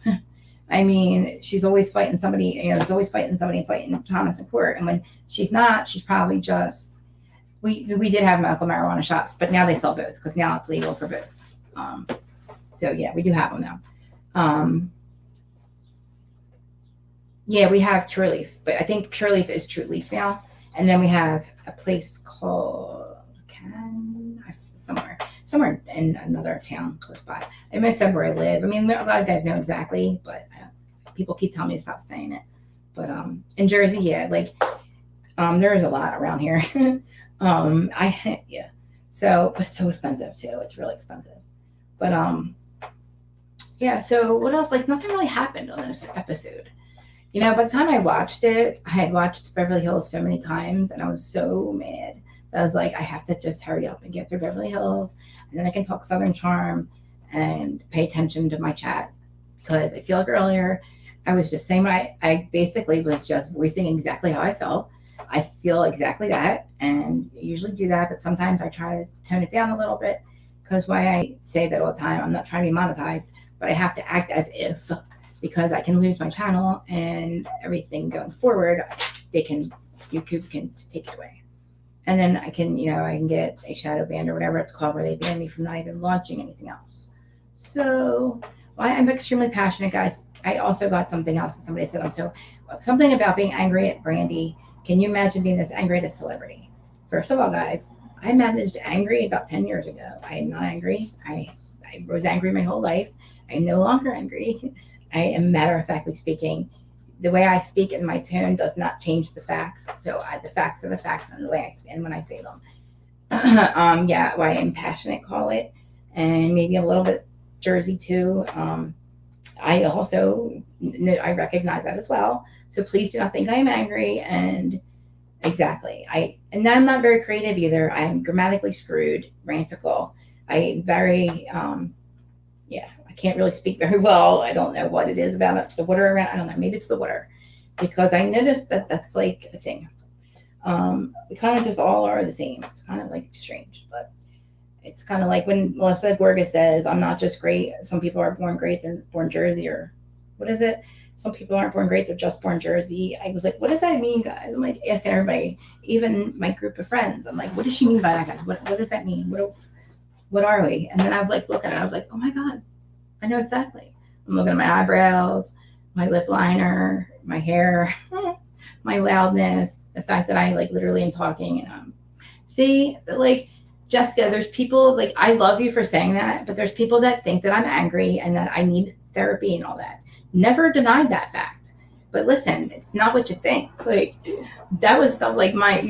I mean, she's always fighting somebody, fighting Thomas in court. And when she's not, she's probably just, we did have medical marijuana shops, but now they sell both, because now it's legal for both. So yeah, we do have them now. Yeah, we have True Leaf, but I think True Leaf is True Leaf now. And then we have a place called somewhere in another town close by. I almost said where I live. I mean, a lot of guys know exactly, but people keep telling me to stop saying it. But in Jersey, yeah, like there's a lot around here. Yeah. So, but it's so expensive too. It's really expensive. But yeah. So what else? Like, nothing really happened on this episode. By the time I watched it, I had watched Beverly Hills so many times, and I was so mad. I was like, I have to just hurry up and get through Beverly Hills, and then I can talk Southern Charm and pay attention to my chat, because I feel like earlier I was just saying I basically was just voicing exactly how I felt. I feel exactly that, and I usually do that, but sometimes I try to tone it down a little bit, because why I say that all the time, I'm not trying to be monetized, but I have to act as if, because I can lose my channel and everything going forward. YouTube can take it away. And then I can get a shadow ban or whatever it's called, where they ban me from not even launching anything else. So I'm extremely passionate, guys. I also got something else that somebody said. Something about being angry at Brandy. Can you imagine being this angry at a celebrity? First of all, guys, I managed angry about 10 years ago. I am not angry. I was angry my whole life. I am no longer angry. I am matter of factly speaking. The way I speak and my tone does not change the facts. So the facts are the facts, and the way I speak and when I say them. Yeah, why I'm passionate, call it, and maybe a little bit Jersey too. I also I recognize that as well. So please do not think I am angry. And exactly, and I'm not very creative either. I am grammatically screwed, rantical. I very yeah. I can't really speak very well. I don't know what it is about it. The water around. I don't know. Maybe it's the water, because I noticed that that's like a thing. We kind of just all are the same. It's kind of like strange, but it's kind of like when Melissa Gorga says, "I'm not just great. Some people are born great. They're born Jersey," or what is it? Some people aren't born great. They're just born Jersey. I was like, what does that mean, guys? I'm like asking everybody, even my group of friends. I'm like, what does she mean by that, guys? What does that mean? What are we? And then I was like looking at it. I was like, oh my God, I know exactly. I'm looking at my eyebrows, my lip liner, my hair, my loudness, the fact that I like literally am talking. And see, but like Jessica, there's people like I love you for saying that, but there's people that think that I'm angry and that I need therapy and all that. Never denied that fact. But listen, it's not what you think. Like that was stuff like my,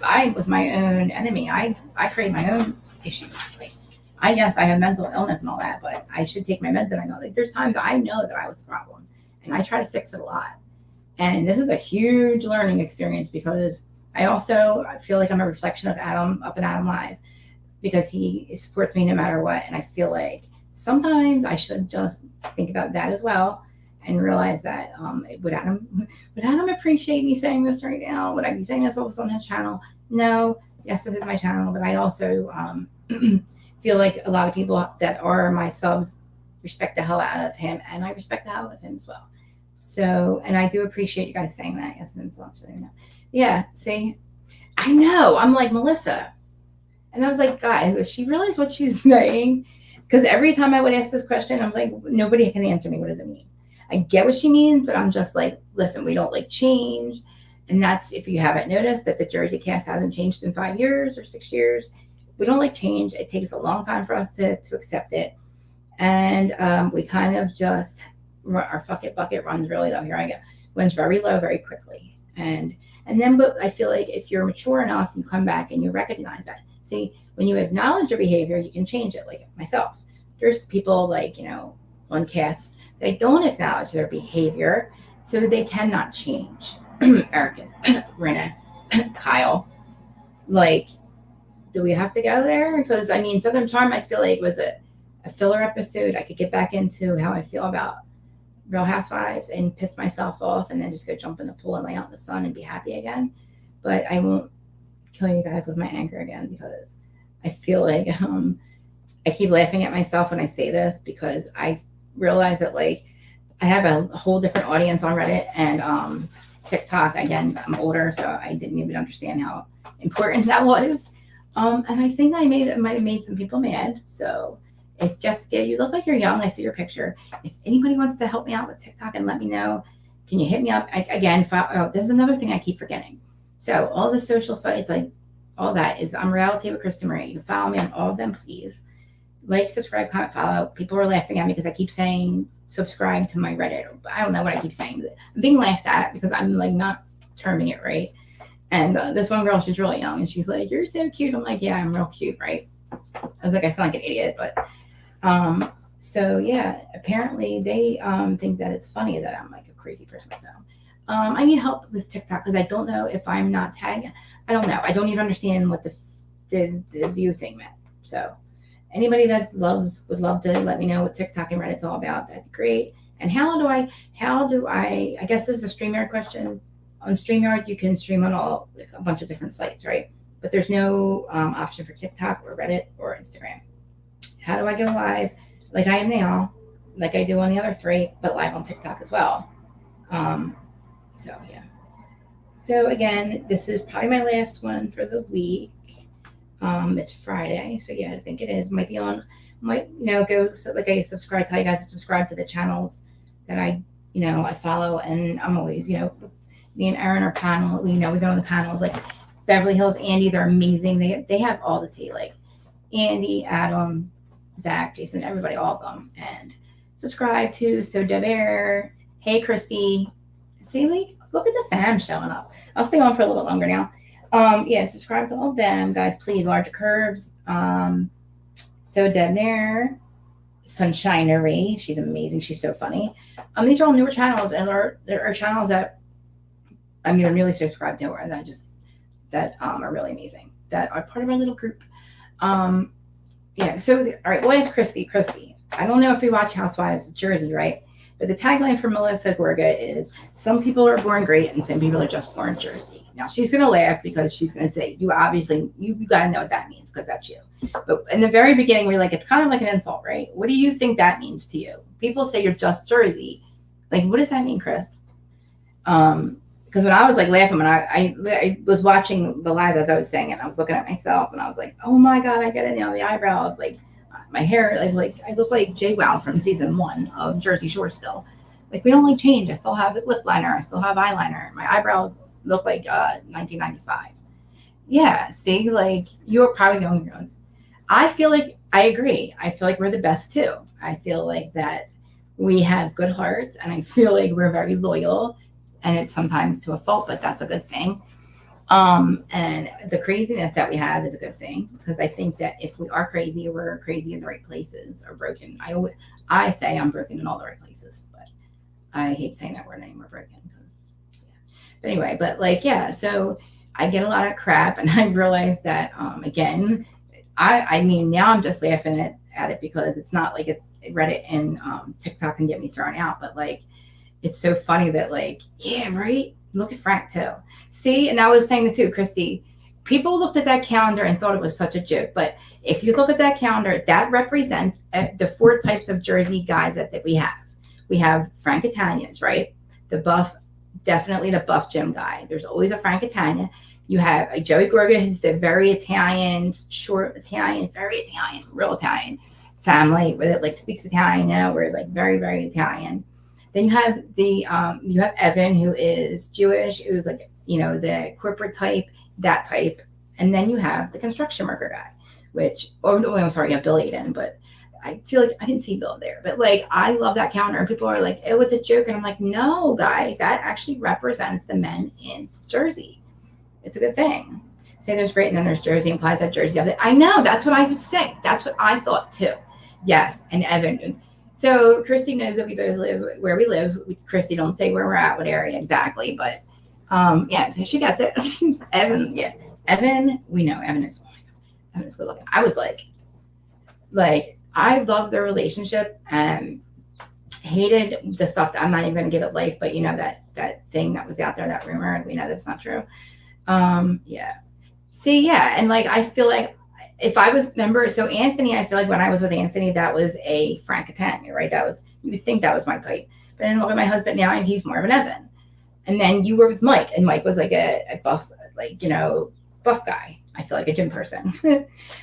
I was my own enemy. I created my own issues. Like I guess I have mental illness and all that, but I should take my meds. And I know like there's times I know that I was the problem, and I try to fix it a lot. And this is a huge learning experience, because I feel like I'm a reflection of Adam up in Adam Live, because he supports me no matter what. And I feel like sometimes I should just think about that as well, and realize that would Adam appreciate me saying this right now? Would I be saying this also on his channel? No. Yes, this is my channel, but I also feel like a lot of people that are my subs respect the hell out of him, and I respect the hell out of him as well. So, and I do appreciate you guys saying that. Yes, and so actually, yeah. See, I know. I'm like Melissa, and I was like, guys, does she realize what she's saying? Because every time I would ask this question, I was like, nobody can answer me. What does it mean? I get what she means, but I'm just like, listen, we don't like change. And that's, if you haven't noticed, that the Jersey cast hasn't changed in 5 years or 6 years. We don't like change. It takes a long time for us to accept it. And we kind of just, our bucket runs really low. Here I go. Runs very low very quickly. And then, but I feel like if you're mature enough, you come back and you recognize that. See, when you acknowledge your behavior, you can change it. Like myself, there's people like, on cast, they don't acknowledge their behavior, so they cannot change. Erica, Rena, Kyle, like, do we have to go there? Because I mean, Southern Charm, I feel like was a filler episode. I could get back into how I feel about Real Housewives and piss myself off, and then just go jump in the pool and lay out in the sun and be happy again. But I won't kill you guys with my anger again, because I feel like I keep laughing at myself when I say this, because I realize that like I have a whole different audience on Reddit and TikTok. Again, I'm older, so I didn't even understand how important that was. And I think I might have made some people mad. So if Jessica, you look like you're young, I see your picture. If anybody wants to help me out with TikTok and let me know, can you hit me up? This is another thing I keep forgetting. So all the social sites, like all that is, I'm Reality with Krista Marie. You can follow me on all of them, please. Like, subscribe, comment, follow. People are laughing at me because I keep saying subscribe to my Reddit. I don't know what I keep saying. I'm being laughed at because I'm like not terming it right. And this one girl, she's really young, and she's like, "You're so cute." I'm like, "Yeah, I'm real cute, right?" I was like, I sound like an idiot, but so yeah, apparently they think that it's funny that I'm like a crazy person. So I need help with TikTok, because I don't know if I'm not tagged. I don't know. I don't even understand what the view thing meant. So anybody that would love to let me know what TikTok and Reddit's all about. That'd be great. And how do I guess this is a StreamYard question. On StreamYard, you can stream on like a bunch of different sites, right? But there's no option for TikTok or Reddit or Instagram. How do I go live like I am now, like I do on the other three, but live on TikTok as well? So yeah. So again, this is probably my last one for the week. It's Friday, so yeah, I think it is. Might go, so like I subscribe, tell you guys to subscribe to the channels that I follow, and I'm always, me and Erin are panel. We go on the panels like Beverly Hills Andy, they're amazing. They have all the tea, like Andy, Adam, Zach, Jason, everybody, all of them. And subscribe to So Debair. Hey, Christy. See, like, look at the fam showing up. I'll stay on for a little longer now. Yeah, subscribe to all of them, guys. Please, Larger Curves. So Debair, Sunshinery. She's amazing. She's so funny. These are all newer channels, and there are channels that I'm either really subscribed to or that are really amazing, that are part of our little group. Yeah, so, all right, well, it's Christy. Christy, I don't know if you watch Housewives of Jersey, right? But the tagline for Melissa Gorga is, some people are born great and some people are just born Jersey. Now, she's going to laugh because she's going to say, you obviously, you got to know what that means because that's you. But in the very beginning, we're like, it's kind of like an insult, right? What do you think that means to you? People say you're just Jersey. Like, what does that mean, Chris? Because when I was like laughing, when I was watching the live as I was saying it, I was looking at myself and I was like, oh my God, I get it now. The eyebrows, like my hair, like I look like JWoww from season 1 of Jersey Shore still. Like, we don't like change. I still have lip liner. I still have eyeliner. My eyebrows look like 1995. Yeah, see, like, you're probably going your own. I feel like, I agree. I feel like we're the best too. I feel like that we have good hearts, and I feel like we're very loyal, and it's sometimes to a fault, but that's a good thing. And the craziness that we have is a good thing, because I think that if we are crazy, we're crazy in the right places, or broken. I say I'm broken in all the right places, but I hate saying that word anymore, broken, because, yeah. But anyway, but like, yeah, so I get a lot of crap, and I realize that, again, I mean, now I'm just laughing at it because it's not like Reddit and TikTok can get me thrown out, but like, it's so funny that, like, yeah, right? Look at Frank too. See, and I was saying it too, Christy, people looked at that calendar and thought it was such a joke, but if you look at that calendar, that represents the 4 types of Jersey guys that we have. We have Frank Italians, right? The buff, definitely the buff gym guy. There's always a Frank Italian. You have a Joey Gorga, who's the very Italian, short Italian, very Italian, real Italian family, where it like speaks Italian, you know, we're like very, very Italian. Then you have you have Evan, who is Jewish, who's like, you know, the corporate type, that type. And then you have the construction worker guy, I'm sorry, you have Bill Aiden, but I feel like I didn't see Bill there. But like, I love that calendar, and people are like, oh, it's a joke. And I'm like, no, guys, that actually represents the men in Jersey. It's a good thing. Say there's great, and then there's Jersey, implies that Jersey. I know, that's what I was saying. That's what I thought too. Yes, and Evan. So Christy knows that we both live where we live. Christy don't say where we're at, what area exactly, but yeah, so she gets it. Evan, yeah. Evan, we know Evan is good looking. I was like I love their relationship and hated the stuff that I'm not even gonna give it life, but you know, that thing that was out there, that rumor, we know that's not true. Yeah. See, yeah, and like, I feel like if I was, remember, so Anthony, I feel like when I was with Anthony, that was a Frank Italian, right? That was, you would think that was my type. But then look at my husband now, and he's more of an Evan. And then you were with Mike, and Mike was like a buff, like, you know, buff guy. I feel like a gym person.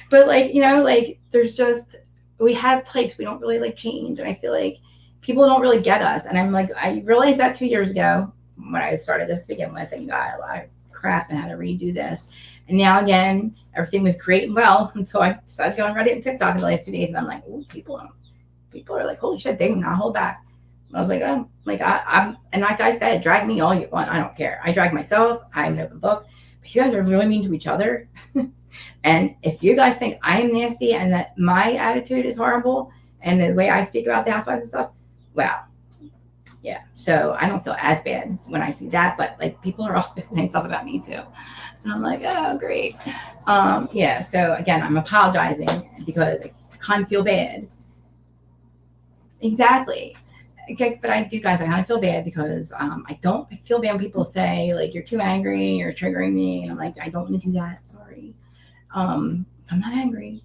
But like, you know, like, there's just, we have types. We don't really like change. And I feel like people don't really get us. And I'm like, I realized that 2 years ago when I started this to begin with, and got a lot of crap and had to redo this. And now again, everything was great and well until I decided to go on Reddit and TikTok in the last 2 days, and I'm like, oh, people are like, holy shit, they do not hold back. And I was like, oh, like I'm, and like I said, drag me all you want, I don't care. I drag myself. I'm an open book. But you guys are really mean to each other. And if you guys think I am nasty and that my attitude is horrible and the way I speak about the housewives and stuff, well, yeah. So I don't feel as bad when I see that, but like, people are also saying stuff about me too. And I'm like, oh, great. Yeah. So again, I'm apologizing because I kind of feel bad. Exactly. Okay, but I do, guys, I kind of feel bad because I feel bad when people say, like, you're too angry, you're triggering me. And I'm like, I don't want to do that. Sorry. I'm not angry.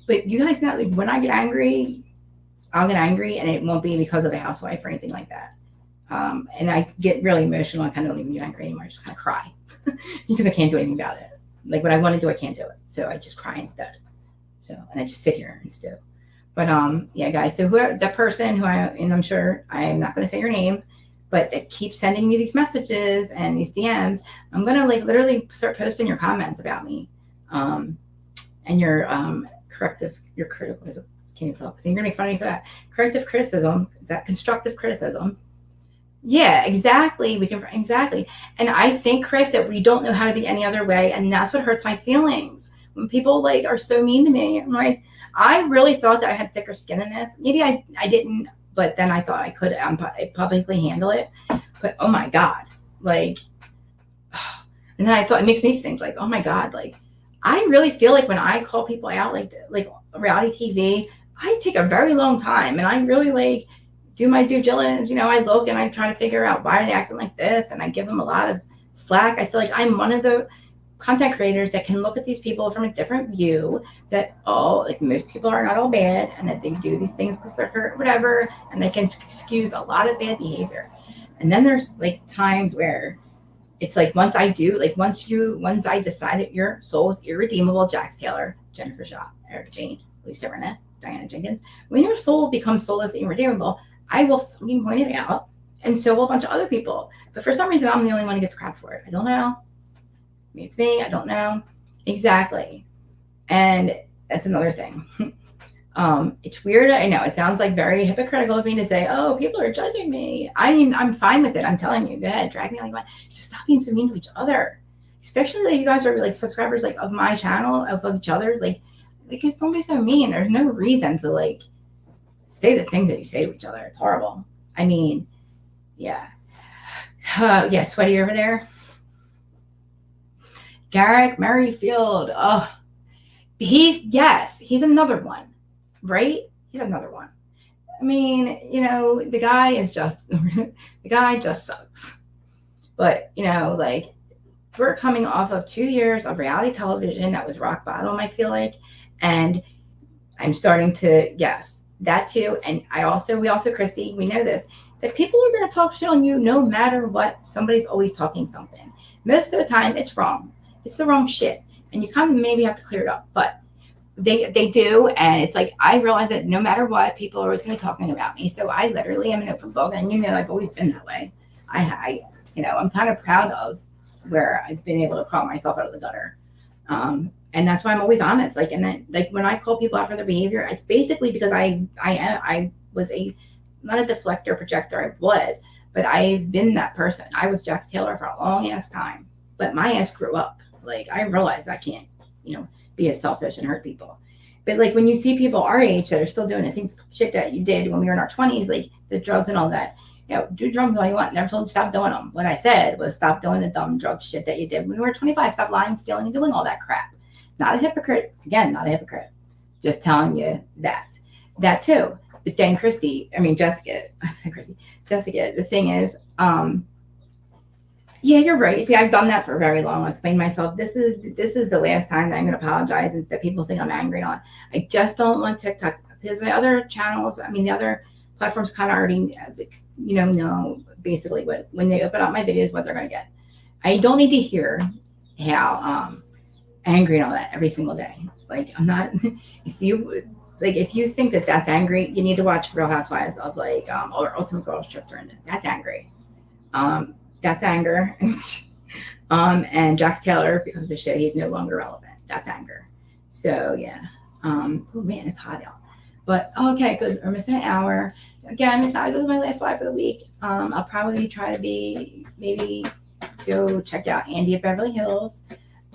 But you guys know, like, when I get angry, I'll get angry, and it won't be because of a housewife or anything like that. And I get really emotional. I kind of don't even get angry anymore. I just kind of cry because I can't do anything about it. Like, what I want to do, I can't do it. So I just cry instead. So, and I just sit here and stew. But yeah, guys. So whoever the person and I'm sure I'm not going to say your name, but they keep sending me these messages and these DMs. I'm going to like literally start posting your comments about me. And your your critical, can't even talk, because you're going to make fun of me for that. Corrective criticism, is that constructive criticism? Yeah, exactly. Exactly. And I think, Chris, that we don't know how to be any other way. And that's what hurts my feelings. When people like are so mean to me, I'm like, I really thought that I had thicker skin in this. Maybe I didn't, but then I thought I could publicly handle it. But oh my God, like, and then I thought, it makes me think like, oh my God, like, I really feel like when I call people out, like reality TV, I take a very long time, and I really like do my due diligence. I look and I try to figure out why are they acting like this, and I give them a lot of slack. I feel like I'm one of the content creators that can look at these people from a different view, that like most people are not all bad, and that they do these things because they're hurt, whatever, and they can excuse a lot of bad behavior. And then there's like times where it's like once I decide that your soul is irredeemable, Jax Taylor, Jennifer Shaw, Eric Jane, Lisa Renette, Diana Jenkins, when your soul becomes soulless and irredeemable, I will fucking point it out, and so will a bunch of other people. But for some reason, I'm the only one who gets crap for it. I don't know. Maybe it's me. I don't know. Exactly. And that's another thing. It's weird. I know it sounds like very hypocritical of me to say, oh, people are judging me. I mean, I'm fine with it. I'm telling you, go ahead, drag me all you want. Just stop being so mean to each other. Especially that you guys are like subscribers like of my channel, of each other. Like just don't be so mean. There's no reason to like say the things that you say to each other. It's horrible. I mean, yeah. Yeah, sweaty over there. Garrick Merrifield. Oh, he's another one. Right? He's another one. I mean, the guy is just, the guy just sucks. But, like, we're coming off of 2 years of reality television that was rock bottom, I feel like. And I'm starting to, yes, that too. And we also, Christy, we know this, that people are going to talk shit on you no matter what. Somebody's always talking something. Most of the time, it's wrong. It's the wrong shit. And you kind of maybe have to clear it up. But they do, and it's like I realize that no matter what, people are always going to be talking about me. So I literally am an open book, and I've always been that way. I'm kind of proud of where I've been able to crawl myself out of the gutter, and that's why I'm always honest. Like, and then like when I call people out for their behavior, it's basically because I was not a deflector projector. But I've been that person. I was Jax Taylor for a long ass time, but my ass grew up. Like I realized I can't, be as selfish and hurt people. But like when you see people our age that are still doing the same shit that you did when we were in our 20s, like the drugs and all that, do drugs all you want. Never told you stop doing them. What I said was stop doing the dumb drug shit that you did when we were 25. Stop lying, stealing, and doing all that crap. Not a hypocrite. Again, not a hypocrite. Just telling you that too. But then Jessica, the thing is, yeah, you're right. See, I've done that for very long. I'll explain myself. This is the last time that I'm going to apologize and that people think I'm angry on. I just don't want TikTok because my other channels, the other platforms kind of already, know basically when they open up my videos, what they're going to get. I don't need to hear how angry and all that every single day. Like I'm not. If you think that that's angry, you need to watch Real Housewives of or Ultimate Girls Trip to London. That's angry. That's anger. And Jax Taylor, because of the shit, he's no longer relevant. That's anger. So yeah. Oh man, it's hot out. But okay, good. We're missing an hour. Again, this was my last live for the week. I'll probably try to maybe go check out Andy at Beverly Hills.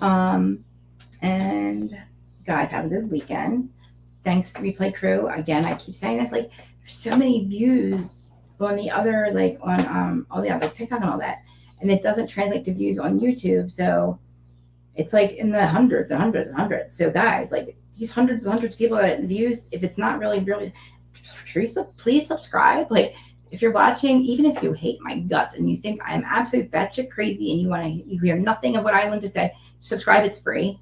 And guys, have a good weekend. Thanks, Replay Crew. Again, I keep saying this, there's so many views on the other, on all the other TikTok and all that, and it doesn't translate to views on YouTube. So it's in the hundreds and hundreds and hundreds. So guys, these hundreds and hundreds of people that views, if it's not really, please subscribe. If you're watching, even if you hate my guts and you think I'm absolute batshit crazy and you hear nothing of what I want to say, subscribe. It's free.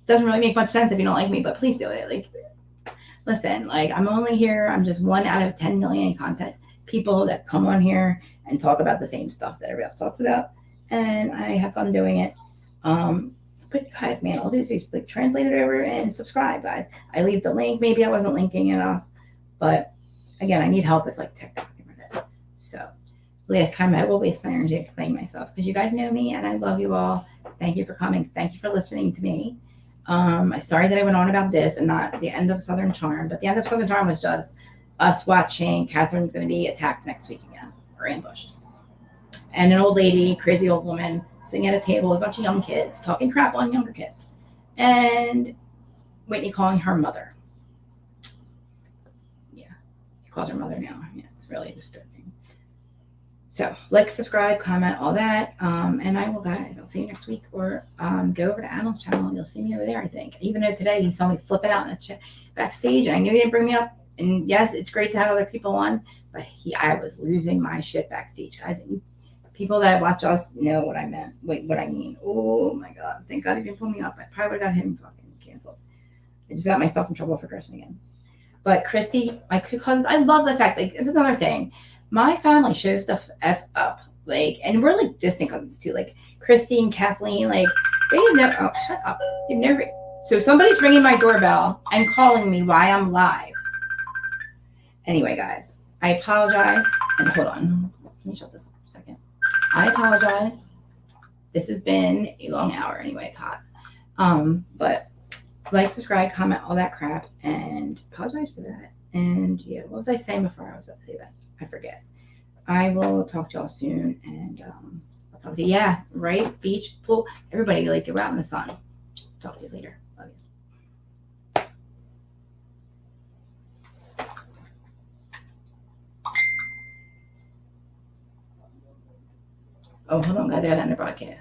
Doesn't really make much sense if you don't like me, but please do it. Listen, I'm only here. I'm just 1 out of 10 million content people that come on here and talk about the same stuff that everybody else talks about. And I have fun doing it. But guys, man, all these things, translate it over and subscribe, guys. I leave the link. Maybe I wasn't linking enough, but again, I need help with TikTok. So So last time I will waste my energy explaining myself because you guys know me and I love you all. Thank you for coming. Thank you for listening to me. I'm sorry that I went on about this and not the end of Southern Charm, but the end of Southern Charm was just us watching Catherine going to be attacked next week again or ambushed. And an old lady, crazy old woman, sitting at a table with a bunch of young kids, talking crap on younger kids. And Whitney calling her mother. Yeah, he calls her mother now. Yeah, it's really disturbing. So, like, subscribe, comment, all that. And I will, guys, I'll see you next week. Or go over to Alan's channel and you'll see me over there, I think. Even though today he saw me flipping out in the backstage and I knew he didn't bring me up. And yes, it's great to have other people on, but I was losing my shit backstage, guys. And people that watch us know what I meant. Wait, what I mean. Oh my God. Thank God he didn't pull me up. I probably would have got him fucking canceled. I just got myself in trouble for cursing again. But Christy, my cousins, I love the fact, like, it's another thing. My family shows the F up. Like, and we're like distant cousins too. Like Christy and Kathleen, like, they have never, oh, shut up. You've never, so somebody's ringing my doorbell and calling me while I'm live. Anyway, guys, I apologize. And hold on. Let me shut this up for a second. I apologize. This has been a long hour. Anyway, it's hot. But like, subscribe, comment, all that crap, and apologize for that. And yeah, what was I saying before I was about to say that? I forget. I will talk to y'all soon, and I'll talk to you. Yeah, right? Beach, pool, everybody, like, go out in the sun. Talk to you later. Love you. Oh, hold on, guys. I got to end the broadcast.